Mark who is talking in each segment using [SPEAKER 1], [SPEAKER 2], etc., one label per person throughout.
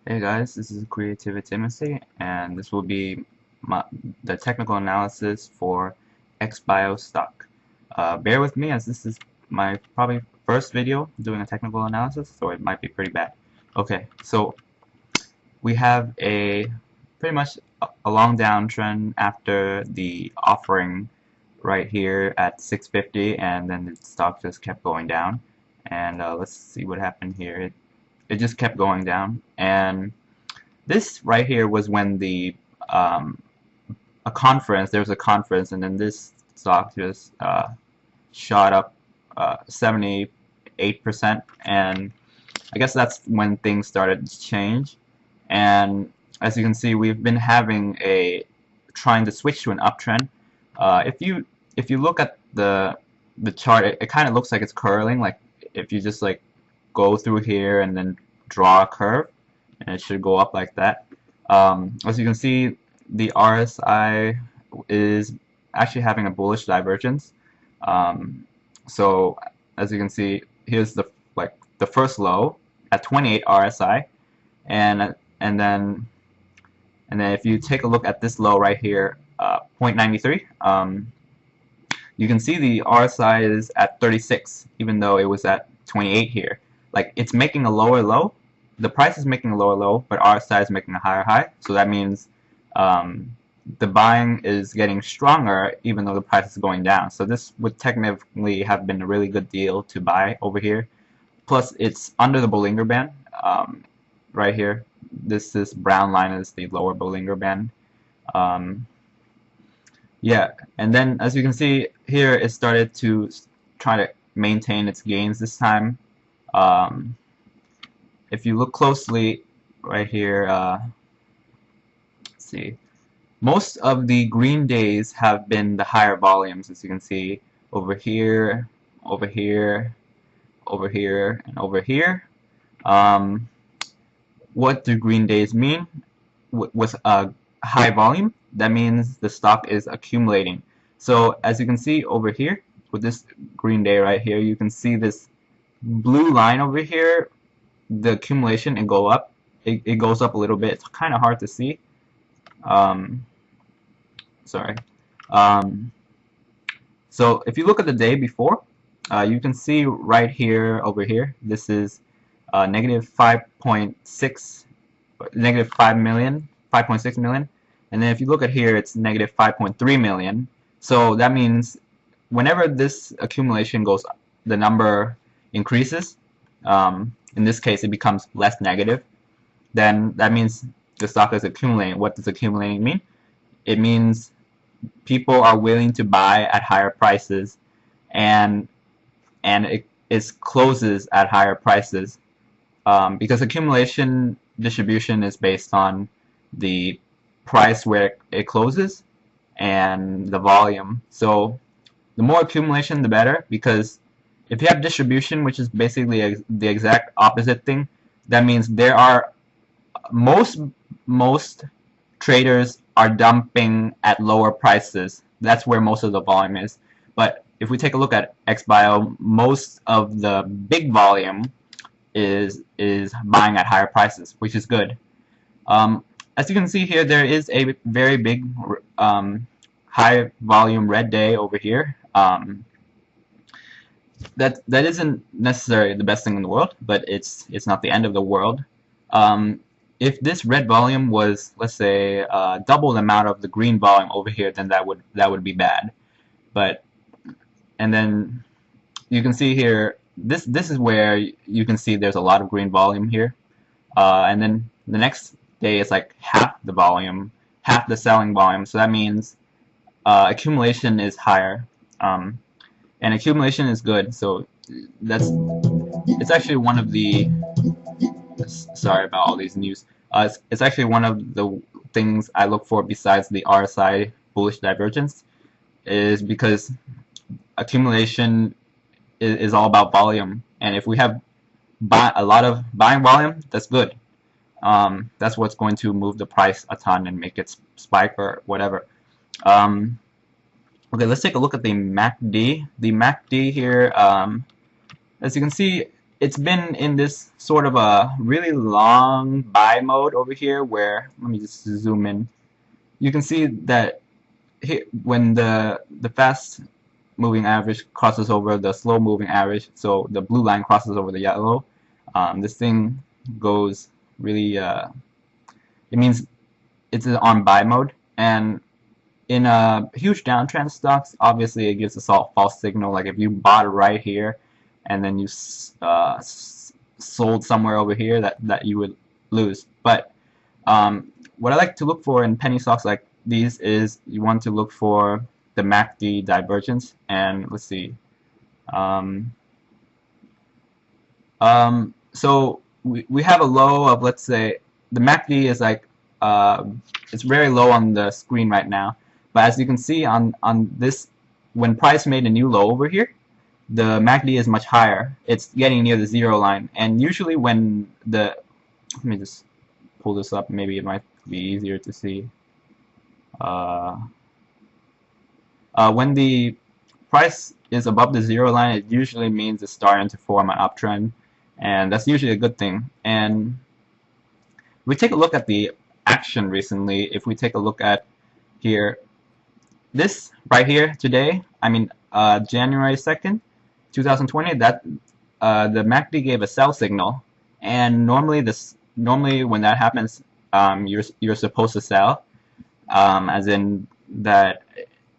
[SPEAKER 1] Hey guys, this is Creativity Timothy, and this will be the technical analysis for XBIO stock. Bear with me as this is my probably first video doing a technical analysis, so it might be pretty bad. Okay, so we have pretty much a long downtrend after the offering right here at 650, and then the stock just kept going down. And let's see what happened here. It just kept going down, and this right here was when um, there was a conference, and then this stock just shot up 78%, and I guess that's when things started to change. And as you can see, we've been trying to switch to an uptrend. If you look at the chart, it kind of looks like it's curling. Like if you just like go through here and then draw a curve, and it should go up like that. As you can see, the RSI is actually having a bullish divergence. So as you can see, here's the first low at 28 RSI, and and then if you take a look at this low right here, 0.93, you can see the RSI is at 36, even though it was at 28 here. Like it's making a lower low. The price is making a lower low, but RSI is making a higher high. So that means the buying is getting stronger, even though the price is going down. So this would technically have been a really good deal to buy over here. Plus, it's under the Bollinger Band right here. This brown line is the lower Bollinger Band. Yeah, and then as you can see here, it started to try to maintain its gains this time. If you look closely right here, let's see, most of the green days have been the higher volumes, as you can see over here, over here, over here, and over here. What do green days mean? With a high volume, that means the stock is accumulating. So as you can see over here, with this green day right here, you can see this blue line over here, the accumulation, and go up. It goes up a little bit. It's kind of hard to see. Sorry. So if you look at the day before, you can see right here over here, this is negative 5.6, negative 5 million, 5.6 million. And then if you look at here, it's negative 5.3 million. So that means whenever this accumulation goes up, the number increases. In this case, it becomes less negative. Then that means the stock is accumulating. What does accumulating mean? It means people are willing to buy at higher prices, and it closes at higher prices, because accumulation distribution is based on the price where it closes and the volume. So the more accumulation, the better, because if you have distribution, which is basically the exact opposite thing, that means there are most traders are dumping at lower prices. That's where most of the volume is. But if we take a look at XBIO, most of the big volume is buying at higher prices, which is good. As you can see here, there is a very big high volume red day over here. That isn't necessarily the best thing in the world, but it's not the end of the world. If this red volume was, let's say, double the amount of the green volume over here, then that would be bad. But and then you can see here, this is where you can see there's a lot of green volume here, and then the next day is like half the volume, half the selling volume. So that means accumulation is higher, and accumulation is good. So it's actually one of the, sorry about all these news. It's actually one of the things I look for besides the RSI bullish divergence, is because accumulation is all about volume, and if we have a lot of buying volume, that's good. That's what's going to move the price a ton and make it spike or whatever. Okay, let's take a look at the MACD. The MACD here, as you can see, it's been in this sort of a really long buy mode over here where, let me just zoom in. You can see that here, when the fast moving average crosses over the slow moving average, so the blue line crosses over the yellow, this thing goes really, it means it's on buy mode. And in a huge downtrend stocks, obviously it gives a false signal. Like if you bought right here and then you sold somewhere over here, that you would lose. But what I like to look for in penny stocks like these is you want to look for the MACD divergence. And let's see. So we have a low of, let's say, the MACD is like, it's very low on the screen right now. But as you can see on this, when price made a new low over here, the MACD is much higher. It's getting near the 0 line. And usually when the, let me just pull this up, maybe it might be easier to see. When the price is above the 0 line, it usually means it's starting to form an uptrend. And that's usually a good thing. And we take a look at the action recently. If we take a look at here, this right here today, I mean January 2nd, 2020, that the MACD gave a sell signal, and normally when that happens, you're supposed to sell, as in that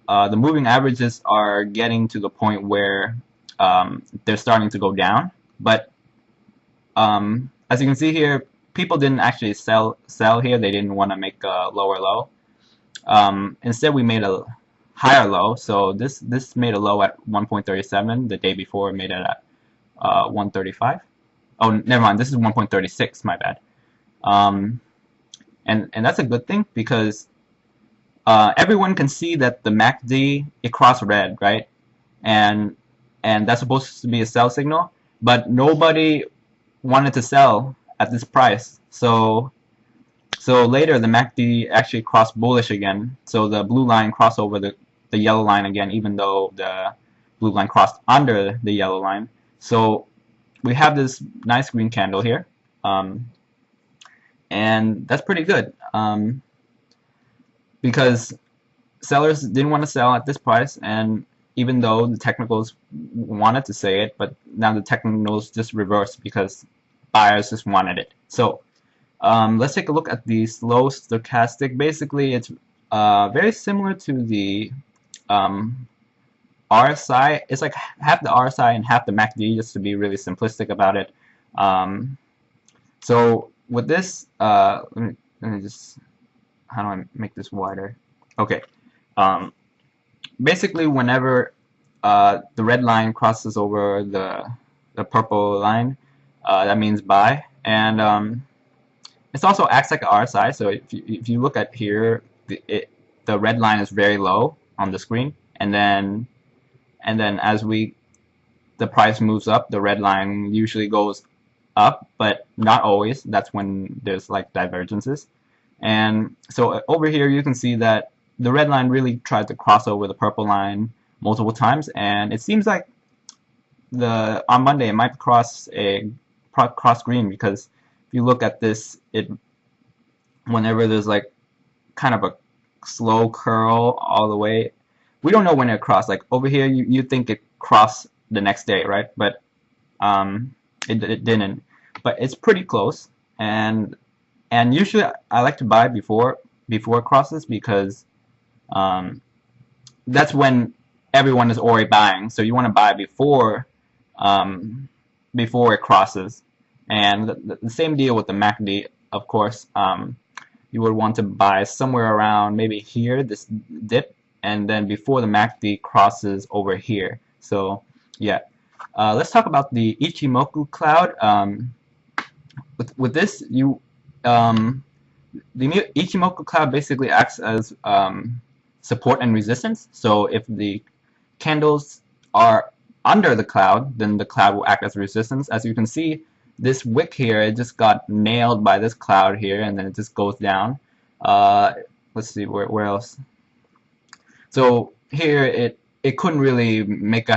[SPEAKER 1] the moving averages are getting to the point where they're starting to go down. But as you can see here, people didn't actually sell here. They didn't want to make a lower low. Instead, we made a higher low. So this made a low at 1.37. The day before it made it at 135. Oh, never mind. This is 1.36. My bad. And that's a good thing because everyone can see that the MACD, it crossed red, right? And that's supposed to be a sell signal, but nobody wanted to sell at this price. So later the MACD actually crossed bullish again. So the blue line crossed over the yellow line again, even though the blue line crossed under the yellow line. So we have this nice green candle here, and that's pretty good because sellers didn't want to sell at this price, and even though the technicals wanted to say it, but now the technicals just reversed because buyers just wanted it. So let's take a look at the slow stochastic. Basically, it's very similar to the RSI. It's like half the RSI and half the MACD, just to be really simplistic about it. So with this, let me just, how do I make this wider? Okay. Basically, whenever the red line crosses over the purple line, that means buy. And it also acts like an RSI. So if you look at here, the red line is very low on the screen, and then as the price moves up, the red line usually goes up, but not always. That's when there's like divergences. And so over here you can see that the red line really tried to cross over the purple line multiple times, and it seems like on Monday it might cross green, because if you look at this, whenever there's like kind of a slow curl all the way, we don't know when it crossed. Like over here, you think it crossed the next day, right? But it didn't. But it's pretty close, and usually I like to buy before it crosses, because that's when everyone is already buying. So you want to buy before it crosses. And the same deal with the MACD, of course. You would want to buy somewhere around maybe here, this dip, and then before the MACD crosses over here. So yeah, let's talk about the Ichimoku cloud. With this, the Ichimoku cloud basically acts as support and resistance. So if the candles are under the cloud, then the cloud will act as resistance. As you can see, this wick here, it just got nailed by this cloud here, and then it just goes down. Let's see, where else? So here it couldn't really make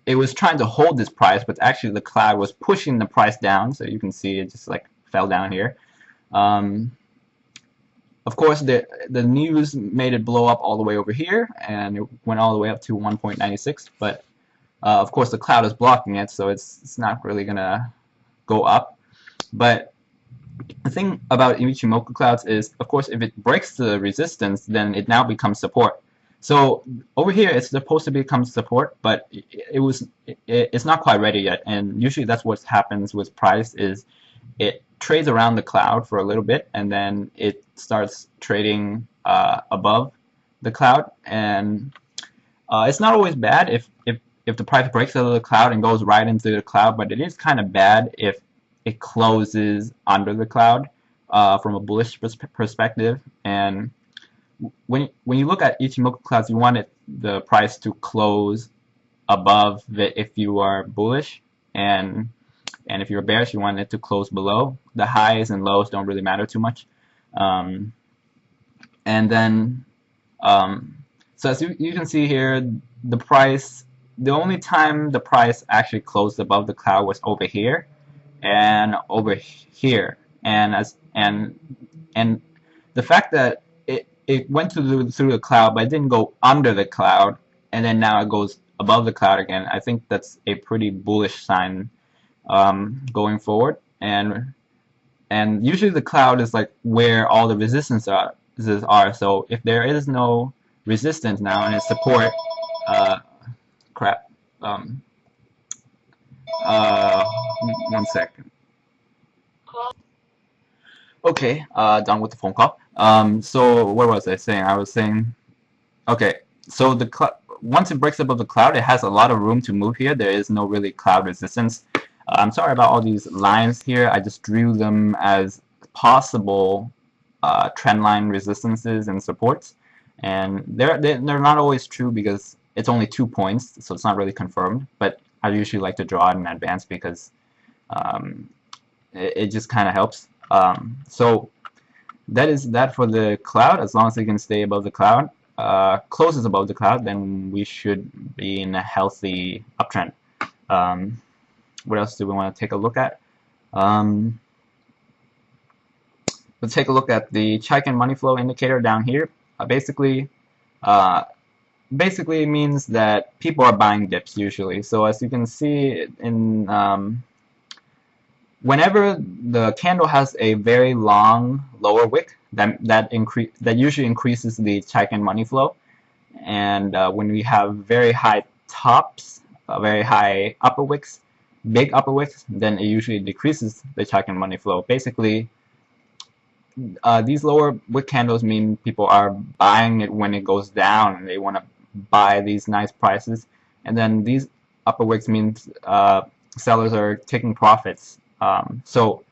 [SPEAKER 1] it was trying to hold this price, but actually the cloud was pushing the price down. So you can see it just like fell down here. Of course, the news made it blow up all the way over here, and it went all the way up to 1.96. But of course, the cloud is blocking it, so it's not really gonna go up. But the thing about Ichimoku clouds is, of course, if it breaks the resistance, then it now becomes support. So over here, it's supposed to become support, but it's not quite ready yet. And usually, that's what happens with price is it trades around the cloud for a little bit, and then it starts trading above the cloud. And it's not always bad if the price breaks out of the cloud and goes right into the cloud, but it is kind of bad if it closes under the cloud from a bullish perspective. And when you look at Ichimoku clouds, you want the price to close above it if you are bullish, and if you're bearish, you want it to close below. The highs and lows don't really matter too much. And then, so as you can see here, the only time the price actually closed above the cloud was over here and over here. And the fact that it went through the cloud, but it didn't go under the cloud, and then now it goes above the cloud again, I think that's a pretty bullish sign going forward. And usually the cloud is like where all the resistances are. So if there is no resistance now and it's support, one second. Okay, done with the phone call. So what was I saying? I was saying, okay, so once it breaks above the cloud, it has a lot of room to move here. There is no really cloud resistance. I'm sorry about all these lines here. I just drew them as possible trend line resistances and supports, and they're not always true because it's only 2 points, so it's not really confirmed. But I usually like to draw it in advance because it just kind of helps. So that is that for the cloud. As long as it can stay above the cloud, closes above the cloud, then we should be in a healthy uptrend. What else do we want to take a look at? Let's take a look at the Chaikin money flow indicator down here. Basically, it means that people are buying dips usually. So as you can see, whenever the candle has a very long lower wick, that usually increases the Chaikin money flow. And when we have very high tops, very high upper wicks, big upper wicks, then it usually decreases the Chaikin money flow. Basically, these lower wick candles mean people are buying it when it goes down, and they want to buy these nice prices. And then these upper wicks means sellers are taking profits. So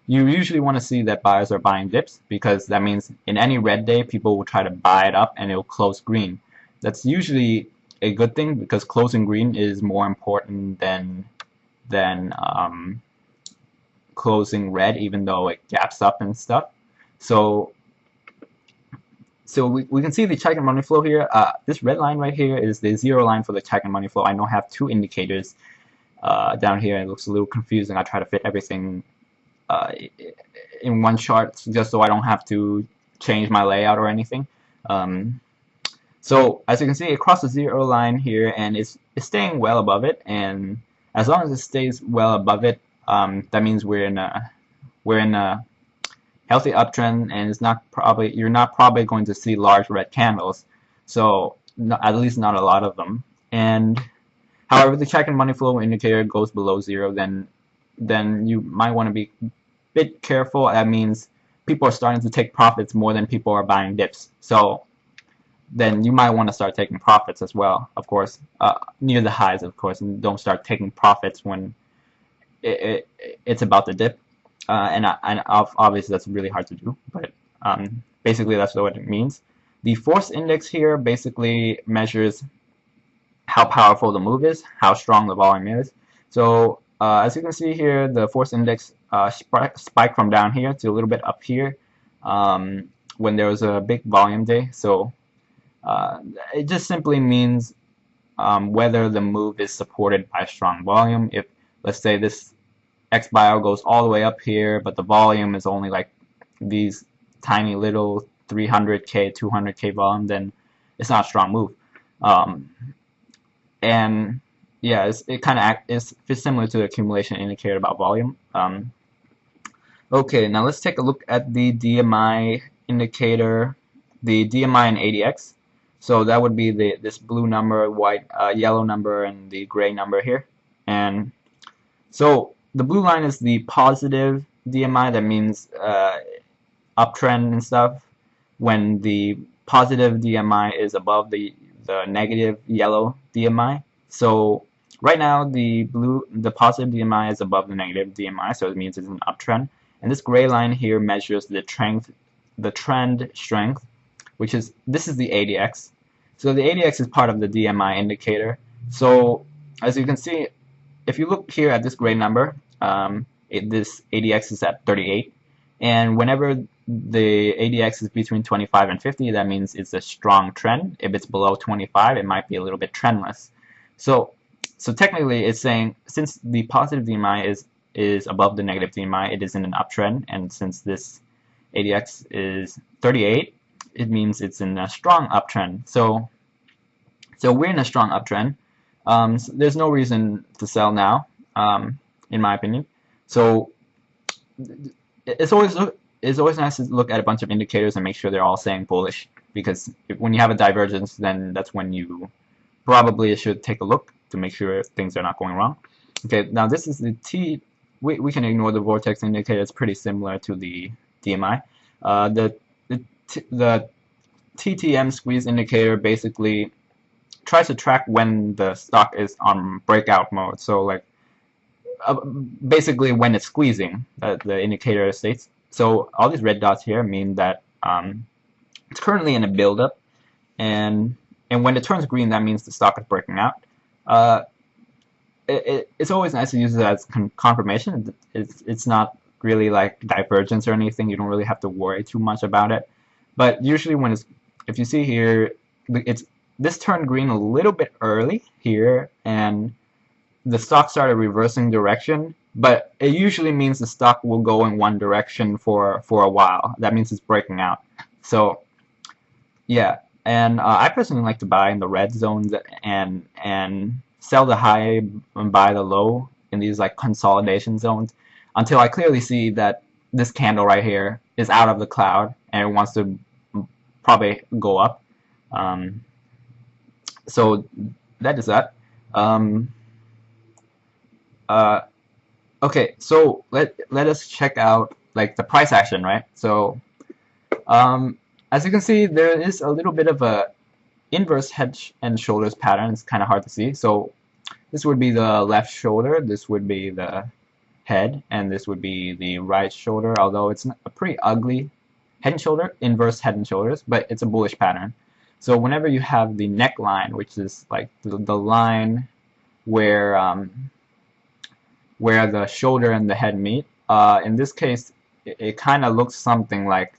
[SPEAKER 1] you usually want to see that buyers are buying dips, because that means in any red day, people will try to buy it up and it will close green. That's usually a good thing, because closing green is more important than closing red, even though it gaps up and stuff. So we can see the Chaikin money flow here. This red line right here is the zero line for the Chaikin money flow. I know I have two indicators down here. It looks a little confusing. I try to fit everything in one chart just so I don't have to change my layout or anything. So as you can see, it crosses the zero line here, and it's staying well above it. And as long as it stays well above it, that means we're in a healthy uptrend, and you're not probably going to see large red candles. So at least not a lot of them. And however, the Chaikin money flow indicator goes below zero, then you might want to be a bit careful. That means people are starting to take profits more than people are buying dips. So then you might want to start taking profits as well, of course, near the highs, of course, and don't start taking profits when it's about to dip. And obviously that's really hard to do, but basically that's what it means. The force index here basically measures how powerful the move is, how strong the volume is. So as you can see here, the force index spiked from down here to a little bit up here when there was a big volume day. So it just simply means whether the move is supported by strong volume. If, let's say, this XBIO goes all the way up here, but the volume is only like these tiny little 300K, 200K volume, then it's not a strong move. And yeah, it kind of is similar to the accumulation indicator about volume. Okay, now let's take a look at the DMI indicator, the DMI and ADX. So that would be this blue number, white, yellow number, and the gray number here. And so the blue line is the positive DMI. That means uptrend and stuff. When the positive DMI is above the negative yellow DMI. So right now the positive DMI is above the negative DMI, so it means it's an uptrend. And this gray line here measures the trend strength, which is, this is the ADX. So the ADX is part of the DMI indicator. So as you can see, if you look here at this gray number, this ADX is at 38, and whenever the ADX is between 25 and 50, that means it's a strong trend. If it's below 25, it might be a little bit trendless. So technically it's saying, since the positive DMI is above the negative DMI, it is in an uptrend, and since this ADX is 38, it means it's in a strong uptrend. So we're in a strong uptrend. So there's no reason to sell now, in my opinion. So it's always nice to look at a bunch of indicators and make sure they're all saying bullish, because when you have a divergence, then that's when you probably should take a look to make sure things are not going wrong. Okay, now this is the T. We can ignore the vortex indicator. It's pretty similar to the DMI. The TTM squeeze indicator basically tries to track when the stock is on breakout mode. So like basically when it's squeezing, the indicator states. So all these red dots here mean that it's currently in a buildup, and when it turns green, that means the stock is breaking out. It's always nice to use it as confirmation. It's not really like divergence or anything. You don't really have to worry too much about it. But usually when if you see here, this turned green a little bit early here, and the stock started reversing direction. But it usually means the stock will go in one direction for a while. That means it's breaking out. So yeah, and I personally like to buy in the red zones and sell the high and buy the low in these like consolidation zones until I clearly see that this candle right here is out of the cloud and it wants to probably go up. So that is that. Okay, so let us check out like the price action, right? So as you can see, there is a little bit of a inverse head and shoulders pattern. It's kind of hard to see. So this would be the left shoulder, this would be the head, and this would be the right shoulder, although it's a pretty ugly head and shoulder, inverse head and shoulders, but it's a bullish pattern. So whenever you have the neckline, which is like the line where the shoulder and the head meet, in this case it kind of looks something like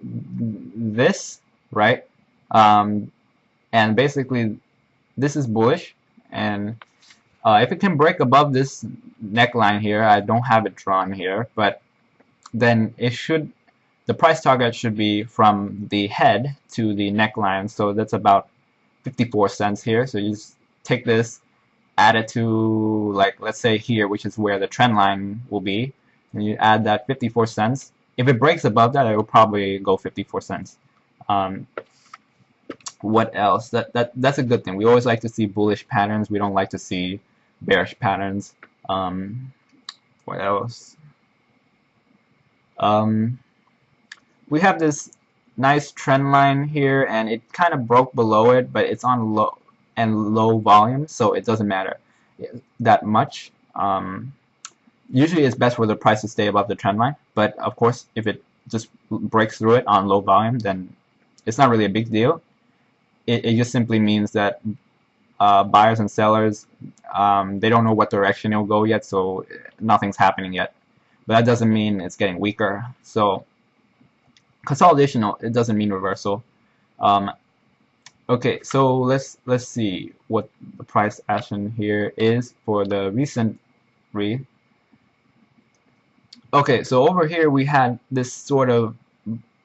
[SPEAKER 1] this, right? And basically this is bullish, and if it can break above this neckline here, I don't have it drawn here, but then the price target should be from the head to the neckline, so that's about 54 cents here. So you just take this, add it to, like, let's say here, which is where the trend line will be, and you add that 54 cents. If it breaks above that, it will probably go 54 cents. What else? That's a good thing. We always like to see bullish patterns. We don't like to see bearish patterns. What else? We have this nice trend line here, and it kind of broke below it, but it's on low volume, so it doesn't matter that much. Usually it's best for the price to stay above the trend line, but of course if it just breaks through it on low volume, then it's not really a big deal. It just simply means that buyers and sellers, they don't know what direction it'll go yet, so nothing's happening yet. But that doesn't mean it's getting weaker. So consolidation, it doesn't mean reversal. Okay, so let's see what the price action here is for the recent read. Okay, so over here we had this sort of,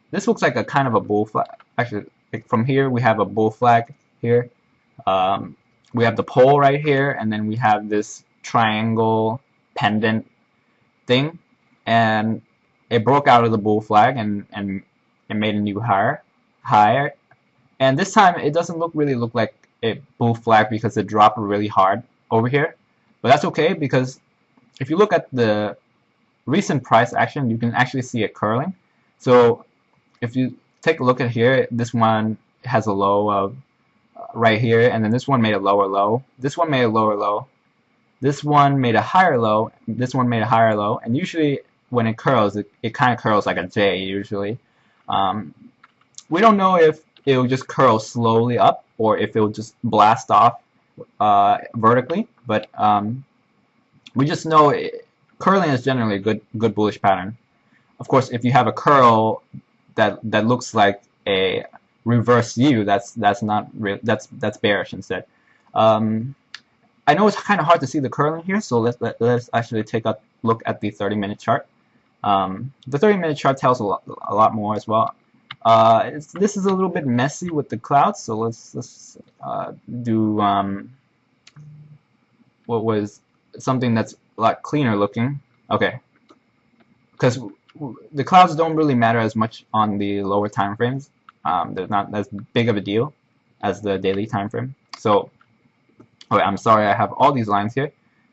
[SPEAKER 1] this looks like a kind of a bull flag. Actually, like from here we have a bull flag here. Um, we have the pole right here, and then we have this triangle pendant thing, and it broke out of the bull flag and it made a new higher. And this time it doesn't really look like a bull flag because it dropped really hard over here. But that's okay, because if you look at the recent price action, you can actually see it curling. So if you take a look at here, this one has a low of right here, and then this one made a lower low. This one made a lower low. This one made a higher low. This one made a higher low. And usually when it curls, it kind of curls like a J usually. We don't know if it will just curl slowly up or if it will just blast off vertically, but we just know curling is generally a good bullish pattern. Of course, if you have a curl that looks like a reverse U, that's not real. That's bearish instead. I know it's kind of hard to see the curling here, so let's actually take a look at the 30-minute chart. The 30-minute chart tells a lot more as well. This is a little bit messy with the clouds, so let's do what was something that's a lot cleaner looking. Okay, because the clouds don't really matter as much on the lower time frames. They're not as big of a deal as the daily time frame. So, okay, I'm sorry I have all these lines here.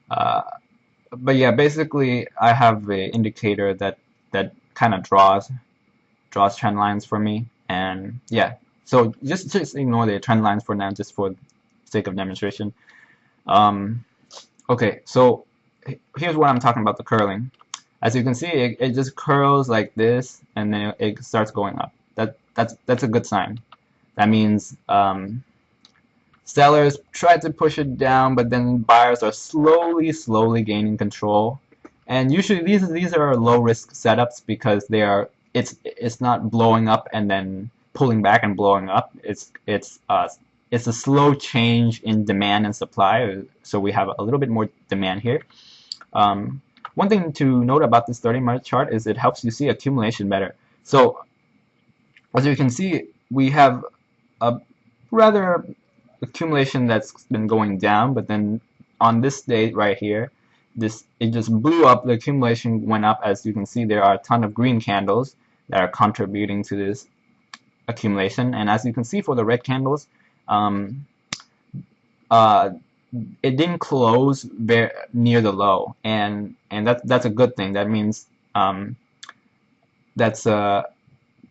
[SPEAKER 1] But yeah, basically I have an indicator that kind of draws trend lines for me, and yeah, so just ignore the trend lines for now, just for sake of demonstration. Okay, so here's what I'm talking about, the curling. As you can see, it just curls like this, and then it starts going up. That's a good sign. That means sellers try to push it down, but then buyers are slowly gaining control. And usually these are low risk setups because it's not blowing up and then pulling back and blowing up. It's a slow change in demand and supply. So we have a little bit more demand here. One thing to note about this 30-minute chart is it helps you see accumulation better. So as you can see, we have a rather accumulation that's been going down, but then on this date right here, it just blew up. The accumulation went up. As you can see, there are a ton of green candles that are contributing to this accumulation, and as you can see for the red candles, it didn't close very near the low, and that's a good thing. That means that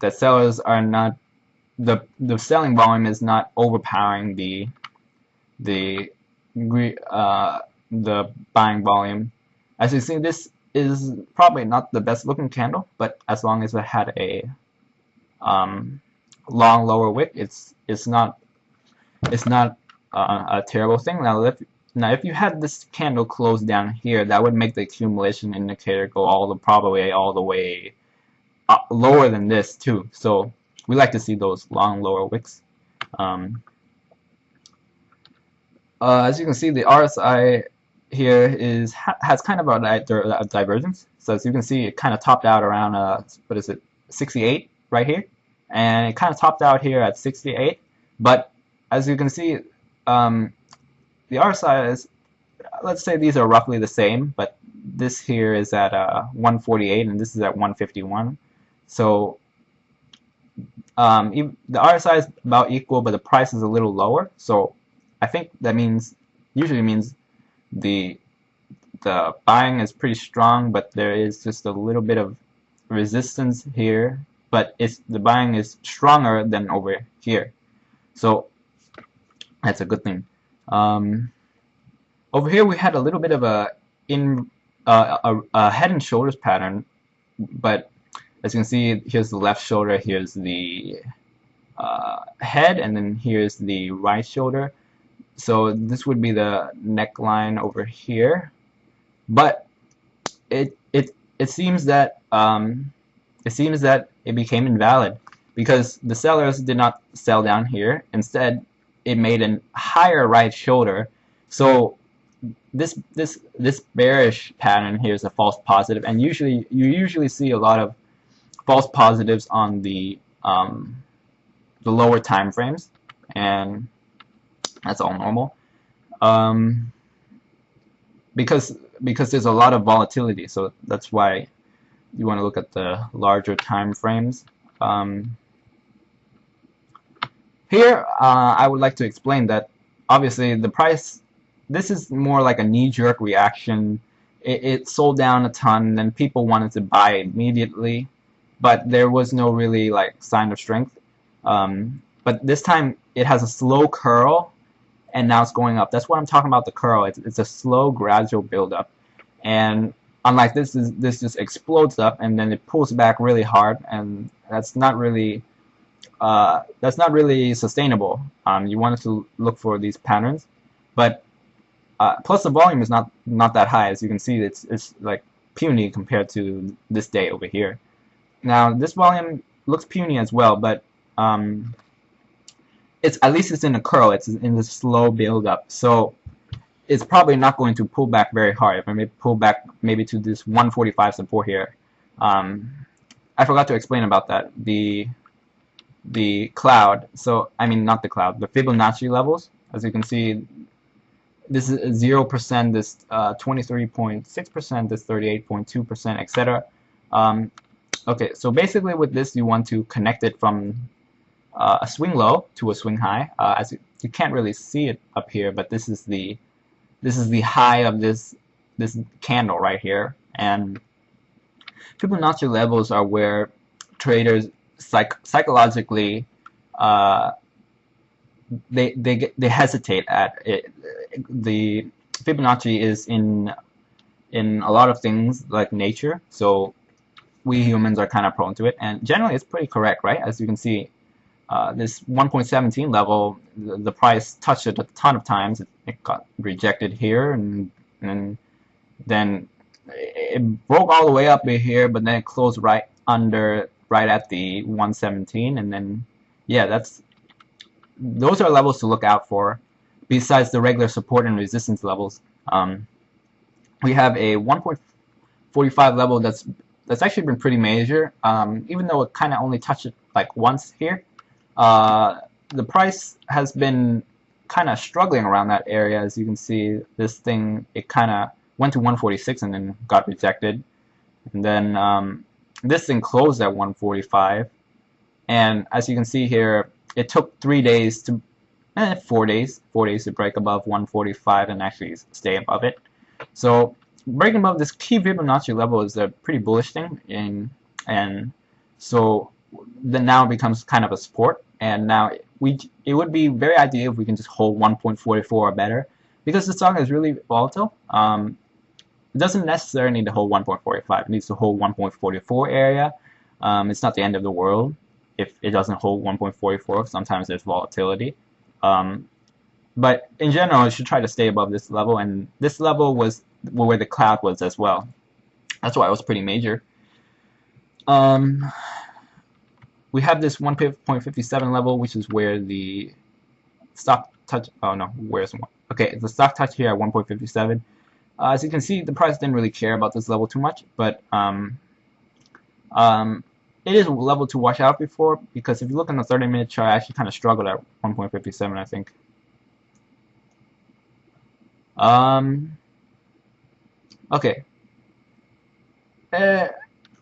[SPEAKER 1] sellers are not, the selling volume is not overpowering the buying volume. As you see, this is probably not the best looking candle, but as long as it had a long lower wick, it's not a terrible thing. Now if you had this candle close down here, that would make the accumulation indicator go probably all the way up, lower than this too. So we like to see those long lower wicks. As you can see, the RSI here has kind of a divergence. So as you can see, it kind of topped out around what is it, 68 right here, and it kind of topped out here at 68. But as you can see, the RSI is, let's say these are roughly the same, but this here is at 148 and this is at 151. So the RSI is about equal, but the price is a little lower. So I think that usually means the buying is pretty strong, but there is just a little bit of resistance here, but the buying is stronger than over here. So that's a good thing. Over here we had a little bit of a head and shoulders pattern, but as you can see, here's the left shoulder, here's the head, and then here's the right shoulder. So this would be the neckline over here, but it seems that it became invalid because the sellers did not sell down here. Instead, it made a higher right shoulder. So this bearish pattern here is a false positive, and you usually see a lot of false positives on the lower time frames, and that's all normal. Because there's a lot of volatility, so that's why you want to look at the larger time frames. Here, I would like to explain that obviously the price, this is more like a knee-jerk reaction. It sold down a ton, and people wanted to buy immediately, but there was no really like sign of strength. But this time it has a slow curl, and now it's going up. That's what I'm talking about, the curl. It's a slow, gradual build-up, and unlike this just explodes up and then it pulls back really hard, and that's not really sustainable. You want to look for these patterns, but plus the volume is not that high. As you can see, it's like puny compared to this day over here. Now this volume looks puny as well, but it's at least it's in a curl. It's in the slow build up, so it's probably not going to pull back very hard. If I may pull back maybe to this 145 support here. I forgot to explain about that. The cloud, so I mean not the cloud, the Fibonacci levels. As you can see, this is 0%, this 23.6%, this 38.2%, etc. Okay, so basically with this you want to connect it from a swing low to a swing high. As you can't really see it up here, but this is the high of this candle right here. And Fibonacci levels are where traders psychologically they hesitate at it. The Fibonacci is in a lot of things like nature, so we humans are kind of prone to it, and generally it's pretty correct, right? As you can see, this 1.17 level, the price touched it a ton of times. It got rejected here, and then it broke all the way up here, but then it closed right at the 117, and then yeah, those are levels to look out for. Besides the regular support and resistance levels, we have a 1.45 level that's actually been pretty major, even though it kind of only touched it like once here. The price has been kind of struggling around that area. As you can see, this thing, it kind of went to 146 and then got rejected, and then this thing closed at 145, and as you can see here, it took 3 days to 4 days to break above 145 and actually stay above it. So breaking above this key Fibonacci level is a pretty bullish thing, and so then now it becomes kind of a support, and now it would be very ideal if we can just hold 1.44 or better, because the stock is really volatile. It doesn't necessarily need to hold 1.45. It needs to hold 1.44 area. It's not the end of the world if it doesn't hold 1.44. Sometimes there's volatility. But in general, it should try to stay above this level, and this level was where the cloud was as well. That's why it was pretty major. We have this 1.57 level, which is where the stock touch. Oh no, where's one? Okay, the stock touch here at 1.57. As you can see, the price didn't really care about this level too much, but it is a level to watch out before, because if you look on the 30-minute chart, I actually kind of struggled at 1.57, I think. Okay.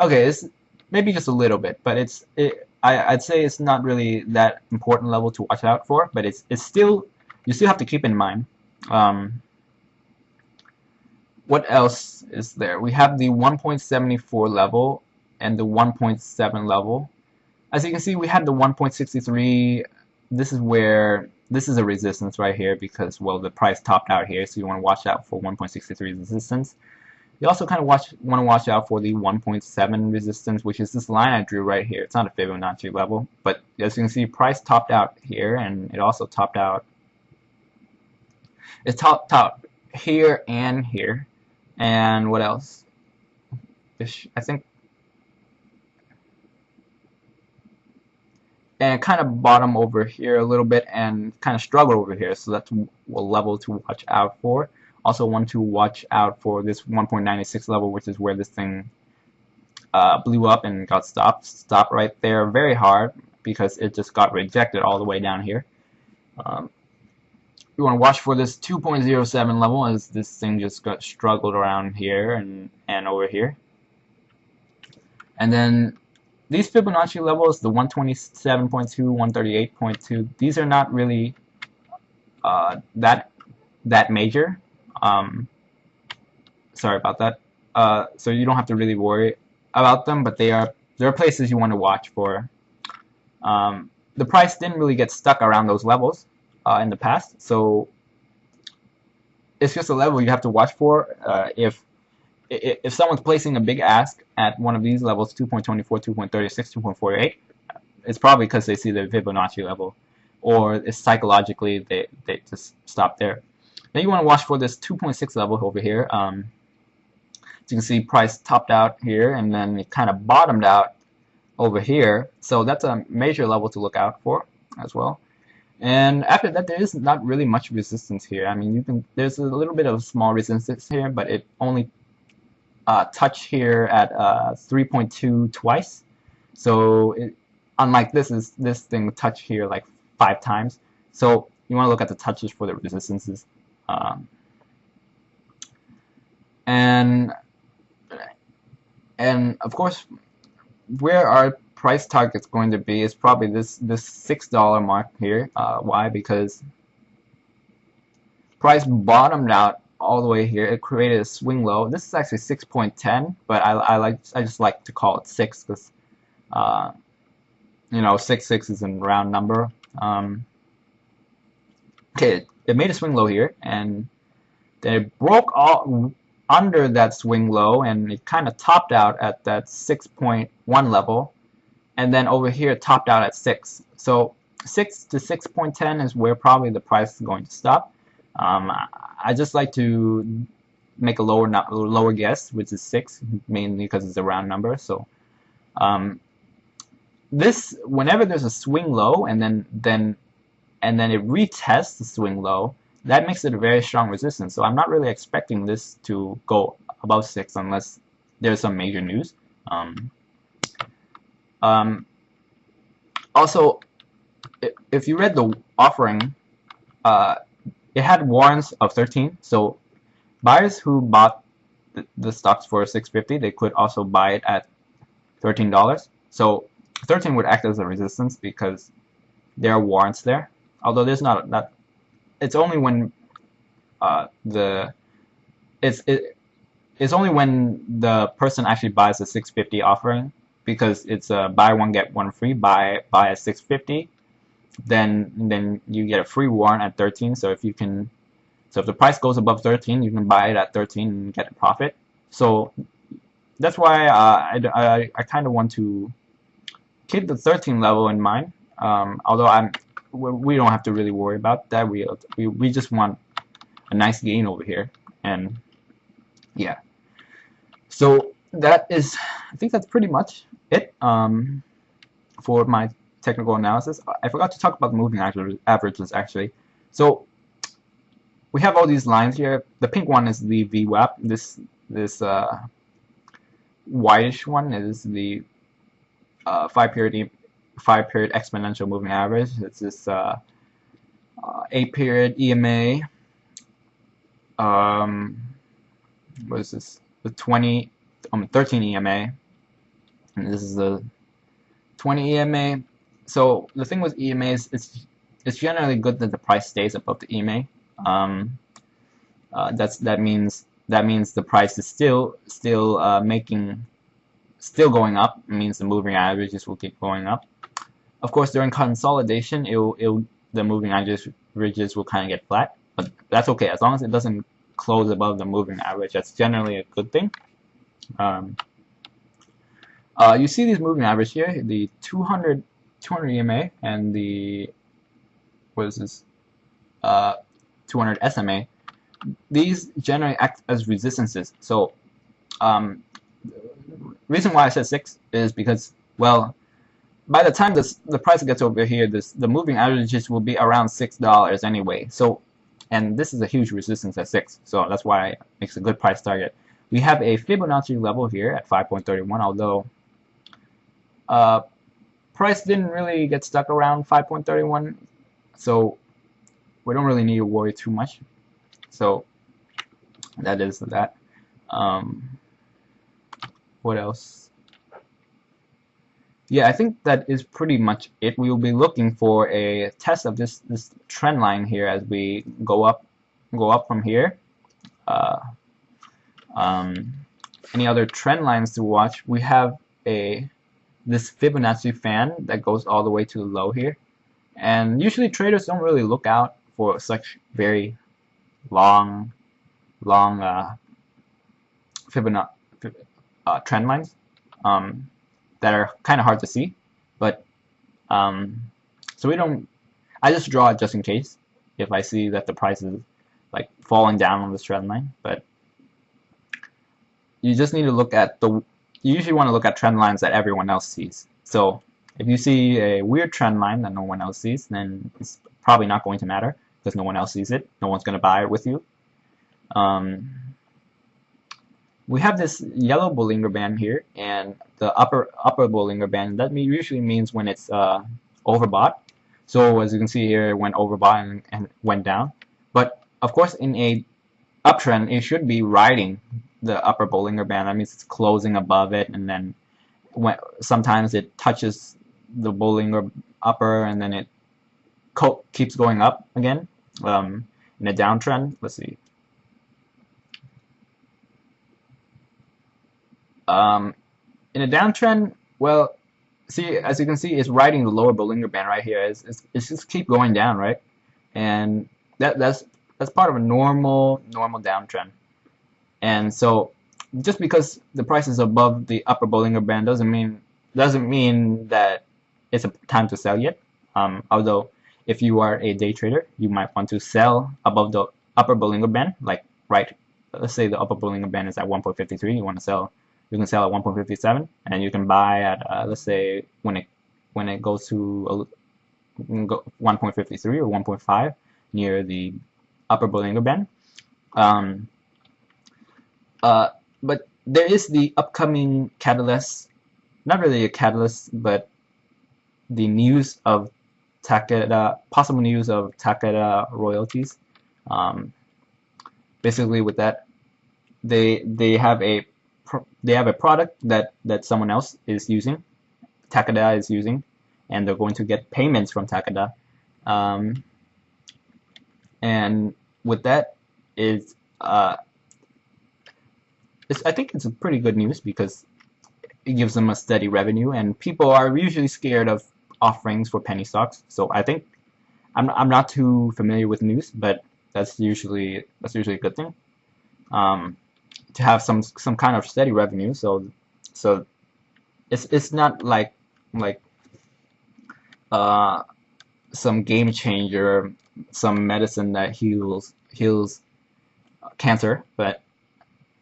[SPEAKER 1] Okay, it's maybe just a little bit, but I'd say it's not really that important level to watch out for, but it's still, you still have to keep in mind. What else is there? We have the 1.74 level and the 1.7 level. As you can see, we had the 1.63. This is a resistance right here, because, well, the price topped out here, so you want to watch out for 1.63 resistance. You also kind of want to watch out for the 1.7 resistance, which is this line I drew right here. It's not a Fibonacci level, but as you can see, price topped out here, and it also topped out. It topped out here and here. And what else? I think and it kind of bottom over here a little bit and kind of struggle over here. So that's a level to watch out for. Also want to watch out for this 1.96 level, which is where this thing blew up and got stopped right there very hard because it just got rejected all the way down here. You want to watch for this 2.07 level as this thing just got struggled around here and over here. And then these Fibonacci levels, the 127.2, 138.2, these are not really that major. Sorry about that. So you don't have to really worry about them, but there are places you want to watch for. The price didn't really get stuck around those levels in the past, so it's just a level you have to watch for. If someone's placing a big ask at one of these levels, 2.24, 2.36, 2.48, it's probably because they see the Fibonacci level, or it's psychologically they just stop there. Then you want to watch for this 2.6 level over here. As you can see, price topped out here, and then it kind of bottomed out over here. So that's a major level to look out for as well. And after that, there is not really much resistance here. I mean, there's a little bit of small resistance here, but it only touched here at 3.2 twice. So unlike this thing touched here like 5 times. So you want to look at the touches for the resistances. And of course, where our price target's going to be is probably this $6 mark here. Why? Because price bottomed out all the way here. It created a swing low. This is actually 6.10, but I just like to call it 6 because you know, 6 is a round number. Okay, it made a swing low here, and then it broke all under that swing low, and it kind of topped out at that 6.1 level, and then over here it topped out at 6. So 6 to 6.10 is where probably the price is going to stop. I just like to make a lower guess, which is 6, mainly because it's a round number. So whenever there's a swing low and then it retests the swing low, that makes it a very strong resistance. So I'm not really expecting this to go above 6 unless there's some major news. Also, if you read the offering, it had warrants of 13. So buyers who bought the stocks for $6.50, they could also buy it at $13. So 13 would act as a resistance because there are warrants there. Although there's not that. It's only when it's only when the person actually buys the $6.50 offering, because it's a buy one get one free. Buy at $6.50, then you get a free warrant at 13. So if the price goes above 13, you can buy it at 13 and get a profit. So that's why I kind of want to keep the 13 level in mind. Although we don't have to really worry about that. We just want a nice gain over here, and yeah. So that is, I think that's pretty much it for my technical analysis. I forgot to talk about the moving averages actually. So we have all these lines here. The pink one is the VWAP. This whitish one is the 5-period exponential moving average. It's this 8-period EMA. What is this? The 13 EMA, and this is the 20 EMA. So the thing with EMAs, it's generally good that the price stays above the EMA. That means the price is still going up. It means the moving averages will keep going up. Of course, during consolidation, the moving averages will kind of get flat, but that's okay as long as it doesn't close above the moving average. That's generally a good thing. You see these moving average here, the 200 EMA and the 200 SMA. These generally act as resistances. So reason why I said 6 is because, well, by the time the price gets over here, the moving averages will be around $6 anyway. So, and this is a huge resistance at 6, so that's why it makes a good price target. We have a Fibonacci level here at 5.31, although price didn't really get stuck around 5.31, so we don't really need to worry too much. So that is that. What else? Yeah, I think that is pretty much it. We will be looking for a test of this trend line here as we go up from here. Any other trend lines to watch? We have this Fibonacci fan that goes all the way to the low here, and usually traders don't really look out for such very long Fibonacci trend lines that are kind of hard to see, but so we don't. I just draw it just in case if I see that the price is like falling down on this trend line. But you just need to look at you usually want to look at trend lines that everyone else sees. So if you see a weird trend line that no one else sees, then it's probably not going to matter because no one else sees it. No one's going to buy it with you. We have this yellow Bollinger Band here, and the upper Bollinger Band. That usually means when it's overbought. So as you can see here, it went overbought and went down. But of course, in a uptrend, it should be riding the upper Bollinger Band. That means it's closing above it, and then sometimes it touches the Bollinger upper, and then it keeps going up again. In a downtrend, let's see. In a downtrend, well, see, as you can see, it's riding the lower Bollinger Band right here. It's just keep going down, right? And that's part of a normal downtrend. And so, just because the price is above the upper Bollinger Band doesn't mean that it's a time to sell yet. Although, if you are a day trader, you might want to sell above the upper Bollinger Band, like let's say the upper Bollinger Band is at 1.53. You want to sell. You can sell at 1.57, and you can buy at let's say when it goes to 1.53 or 1.5 near the upper Bollinger Band. But there is the upcoming catalyst, not really a catalyst, but the news of Takeda, possible news of Takeda royalties. Basically, with that, they have a product that someone else is using, Takeda is using, and they're going to get payments from Takeda. And with that I think it's a pretty good news because it gives them a steady revenue, and people are usually scared of offerings for penny stocks. So I think I'm not too familiar with news, but that's usually a good thing. To have some kind of steady revenue, so it's not like some game changer, some medicine that heals cancer. But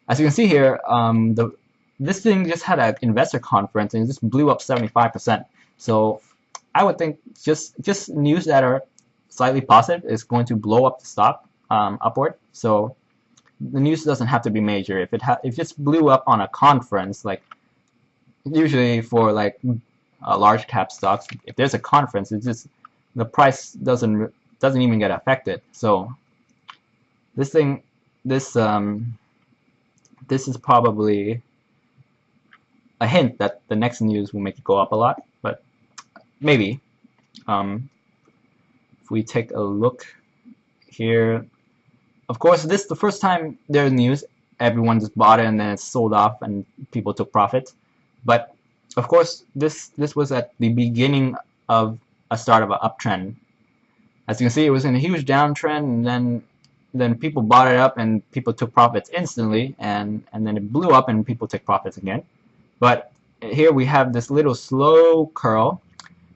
[SPEAKER 1] as you can see here, this thing just had an investor conference and it just blew up 75%. So I would think just news that are slightly positive is going to blow up the stock upward. So the news doesn't have to be major. If it just blew up on a conference, like usually for like large cap stocks, if there's a conference, it's just the price doesn't even get affected. So this is probably a hint that the next news will make it go up a lot, but maybe. If we take a look here, of course, this is the first time there's news. Everyone just bought it and then it's sold off and people took profits. But of course, this was at the beginning of a start of an uptrend. As you can see, it was in a huge downtrend, and then people bought it up and people took profits instantly, and then it blew up and people took profits again. But here we have this little slow curl.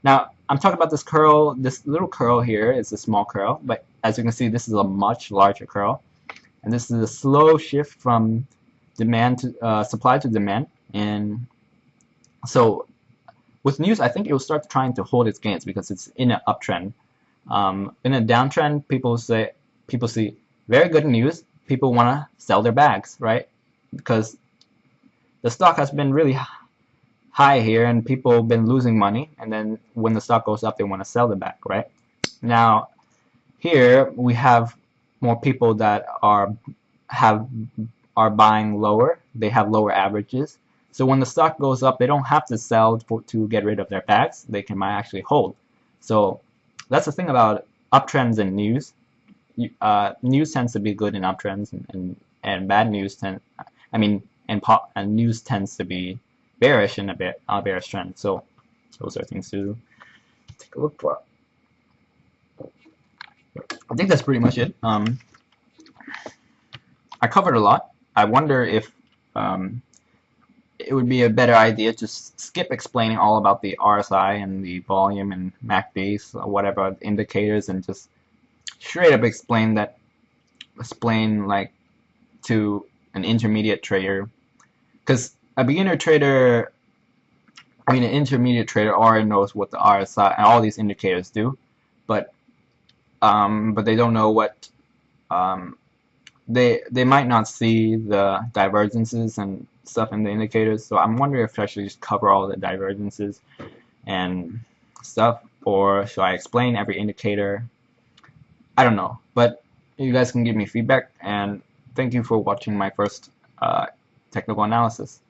[SPEAKER 1] Now I'm talking about this curl. This little curl here is a small curl, but as you can see, this is a much larger curl, and this is a slow shift from demand to supply to demand. And so with news, I think it will start trying to hold its gains because it's in an uptrend. In a downtrend, people see very good news. People want to sell their bags, right? Because the stock has been really high here, and people have been losing money. And then when the stock goes up, they want to sell the bag, right? Now, here we have more people that are buying lower. They have lower averages. So when the stock goes up, they don't have to sell to get rid of their bags. They can might actually hold. So that's the thing about uptrends and news. News tends to be good in uptrends, and bad news and news tends to be bearish in a bearish trend. So those are things to take a look for. I think that's pretty much it. I covered a lot. I wonder if it would be a better idea to skip explaining all about the RSI and the volume and MACDs or whatever indicators, and just straight up explain like to an intermediate trader, because a beginner trader, an intermediate trader already knows what the RSI and all these indicators do, but they don't know what they might not see the divergences and stuff in the indicators. So I'm wondering if I should just cover all the divergences and stuff, or should I explain every indicator? I don't know, but you guys can give me feedback, and thank you for watching my first technical analysis.